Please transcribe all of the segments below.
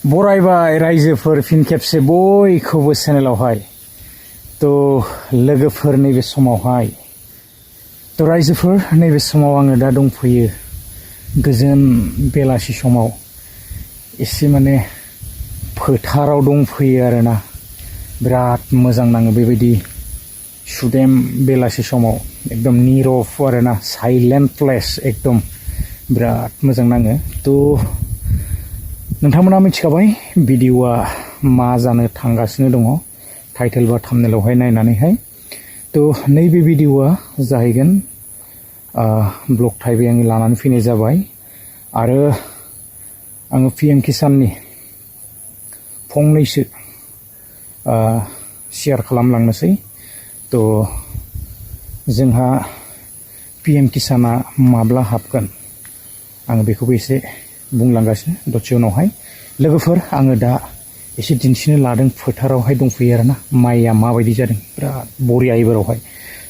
बरायबाय रायजोफोर फिन खेबसे बयखौबो चेनेलावहाय तो लोगोफोर नैबे समावहाय तो रायजोफोर नैबे समाव आङो दा दंफैयो गोजोन बेलासि समाव एसे माने फोथाराव दंफैयो आरोना बिराद मोजां नाङो बेबायदि सुदेम बेलासि समाव एकदम निरफ आरोना साइलेन्ट प्लेस एकदम बिराद मोजां नाङो तो नोंथांमोना मिथिखाबाय भिडिअआ मा जानो थांगासिनो दङ टाइटेल बा थाम्बनेलावहाय नायनानैहाय तो नैबे भिडिअआ जाहैगोन ब्लग टाइपै आङो लानानै फैनाय जाबाय आरो आङो PM किसाननि फंनैसो शेयार खालामलांनोसै तो जोंहा PM किसाना माब्ला हाबगोन आङो बेखौबो एसे बुंलांगासिनो दसे उनावहाय लोगोफोर आङो दा एसे दिन्थिनो लादों फोथारावहाय दंफैयो आरोना माइया माबायदि जादों बिराद बरिया एबारावहाय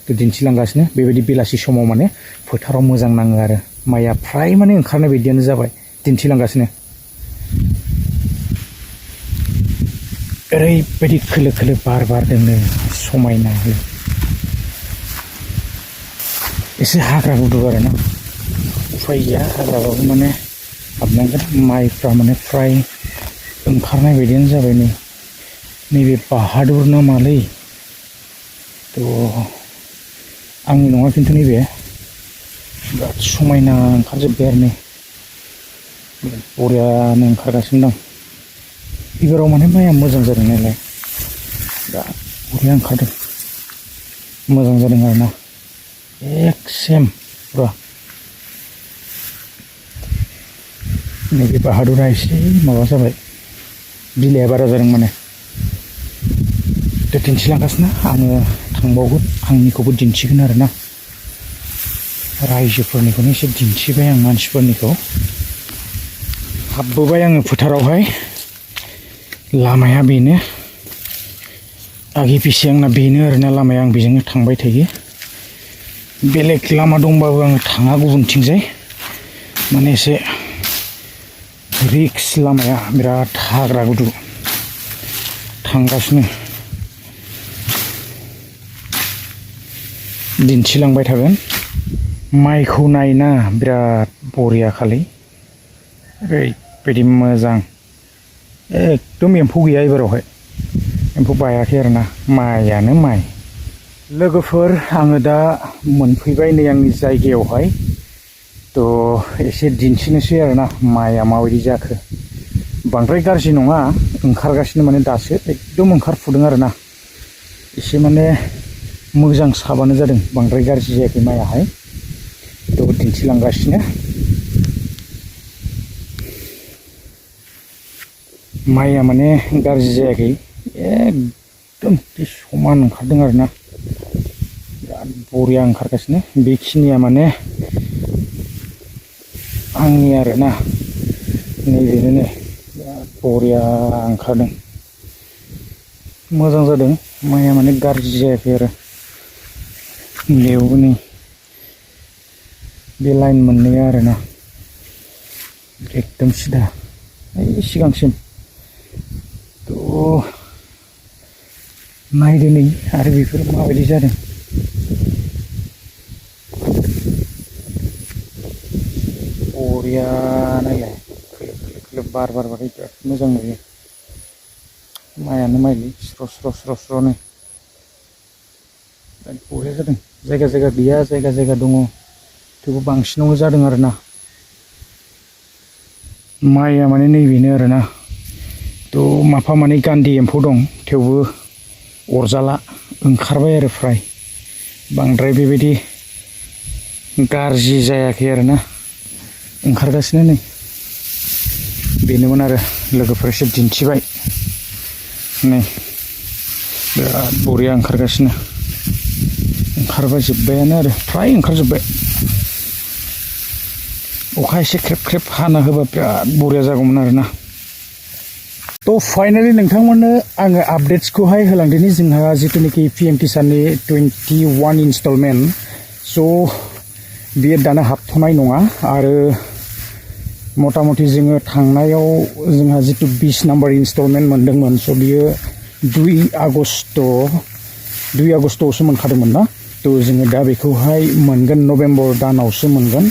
तो दिन्थिलांगासिनो बेबायदि बेलासि समाव माने फोथाराव मोजां नाङो आरो माइया फ्राय माने ओंखारनाय बायदियानो जाबाय दिन्थिलांगासिनो ओरैबायदि खोलो खोलो बार बारदोंनो समायना एसे हाग्रा गुदु आरोना उफाय गैया हाग्राबाबो माने हाबनांगोन माइफ्रा माने फ्राय ओंखारनाय बायदियानो जाबाय नैबे बाहादुर ना मालै तो आंनि नङा खिन्थु नैबे बिराद समायना ओंखारजोब्बाय आरो बरियानो ओंखारगासिनो दं एबाराव माने माइया मोजां जादों नालाय बिराद बरिया ओंखारदों मोजां जादों आरोना एक सेम पुरा नैबे बाहादुरा एसे माबा जाबाय बिलाइया बारा जादों माने तो दिन्थिलांगासिनो आङो थांबावगोन आंनिखौबो दिन्थिगोन आरोना रायजोफोरनिखौनो एसे दिन्थिबाय आं मानसिफोरनिखौ हाबबोबाय आङो फोथारावहाय लामाया बेनो आगे पिछे आंना बेनो आरोना लामाया आं बेजोंनो थांबाय थायो बेलेग लामा दंबाबो आङो थाङा गुबुनथिंजाय माने एसे रिक्स लामाया बिराद हाग्रा गुदु थांगासिनो दिन्थिलांबाय थागोन माइखौ नायना बिराद बरिया खालि ओरैबायदि मोजां एकदम एम्फौ गैया एबारावहाय एम्फौ बायाखै आरोना माइयानो माइ लोगोफोर आङो दा मोनफैबाय नै आंनि जायगायावहाय तो एसे दिन्थिनोसै आरोना माइया माबायदि जाखो बांद्राय गाज्रि नङा ओंखारगासिनो माने दासो एकदम ओंखारफुदों आरोना एसे माने मोजां साबानो जादों बांद्राय गाज्रि जायाखै माइयाहाय तो दिन्थिलांगासिनो माइया माने गाज्रि जायाखै एकदम समान ओंखारदों आरोना बिराद बरिया ओंखारगासिनो बेखिनिया माने आंनि आरोना नैबेनो बिराद बरिया ओंखारदों मोजां जादों माइया माने गाज्रि जायाखै आरो बेयावबो नै बे लाइन मोननैया आरोना एकदम सिदा ओइ सिगांसिम तो नायदो नै आरो बेफोर माबायदि जादों बरिया नायलाय खोलो खोलो खोलो बार बारबाथाय बिराद मोजां नुयो माइयानो माइलै स्र' स्र' स्र' स्र'नो बिराद बरिया जादों जायगा जायगा गैया जायगा जायगा दङ थेवबो बांसिनावनो जादों आरोना माइया माने नैबेनो आरोना तो माफा मानै गान्दि एम्फौ दं थेवबो अरजाला ओंखारबाय आरो फ्राय बांद्राय बेबायदि गाज्रि जायाखै आरोना ओंखारगासिनो नै बेनोमोन आरो लोगोफोर एसे दिन्थिबाय नै बिराद बरिया ओंखारगासिनो ओंखारबाय जोब्बायानो आरो फ्राय ओंखारजोब्बाय अखा एसे ख्रेब ख्रेब हाना होबा बिराद बरिया जागौमोन आरोना तो फाइनाली नोंथांमोननो आङो आपडेट्सखौहाय होलांदिनि जोंहा जितुनिखि PM किसाननि 21 इनस्टलमेन्ट स' बियो दाना हाबथ'नाय नङा आरो मटा मटि जोङो थांनायाव जोंहा जितु 20 नाम्बार इनस्टलमेन्ट मोनदोंमोन स' बियो 2 आगस्टआवसो मोनखादोंमोन ना थ' जोङो दा बेखौहाय मोनगोन नभेम्बर दानावसो मोनगोन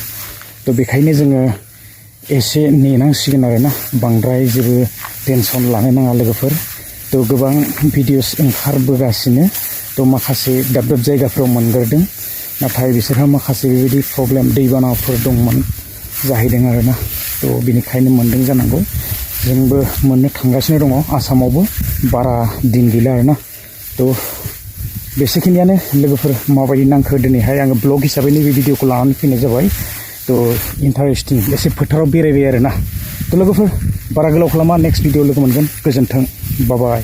थ' बेखायनो जोङो एसे नेनांसिगोन आरोना बांद्राय जेबो टेनसन लानो नाङा लोगोफोर थ' गोबां भिडिअस ओंखारबोगासिनो थ' माखासे दाब दाब जायगाफ्राव मोनग्रोदों नाथाय बिसोरहा माखासे बेबायदि प्रब्लेम दैबानाफोर दंमोन जाहैदों आरोना थ' बिनिखायनो मोनदों जानांगौ जोंबो मोननो थांगासिनो दङ आसामावबो बारा दिन गैला आरोना थ' बेसेखिनियानो लोगोफोर माबायदि नांखो दिनैहाय आङो ब्लग हिसाबै नैबे भिडिअखौ लानानै फैनाय जाबाय थ' इन्टारेस्टिं एसे फोथाराव बेरायबाय आरोना थ' लोगोफोर बारा गोलाव खालामा नेक्स्ट भिडिअ लोगो मोनगोन गोजोन्थों बाय